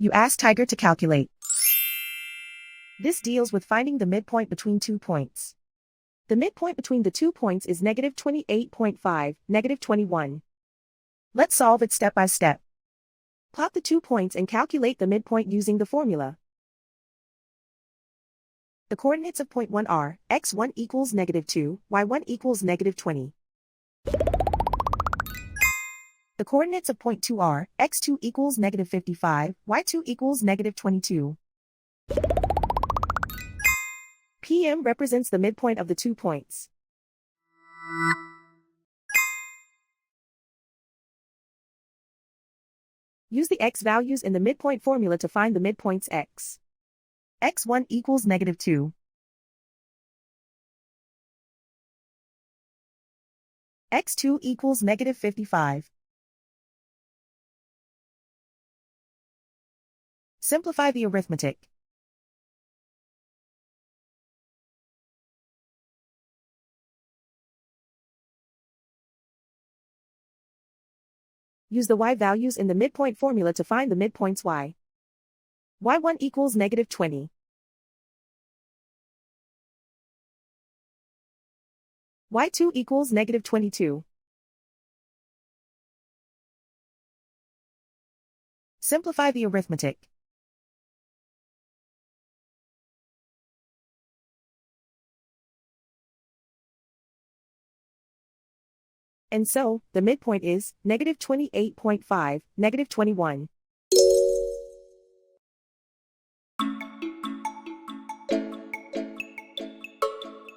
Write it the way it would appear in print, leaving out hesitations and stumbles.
You ask Tiger to calculate. This deals with finding the midpoint between 2 points. The midpoint between the 2 points is negative 28.5, negative 21. Let's solve it step by step. Plot the 2 points and calculate the midpoint using the formula. The coordinates of point 1 are, x1 equals negative 2, y1 equals negative 20. The coordinates of point 2 are, x2 equals negative 55, y2 equals negative 22. PM represents the midpoint of the 2 points. Use the x values in the midpoint formula to find the midpoints x. x1 equals negative 2. x2 equals negative 55. Simplify the arithmetic. Use the y values in the midpoint formula to find the midpoints y. y1 equals negative 20. y2 equals negative 22. Simplify the arithmetic. And so, the midpoint is negative 28.5, negative 21.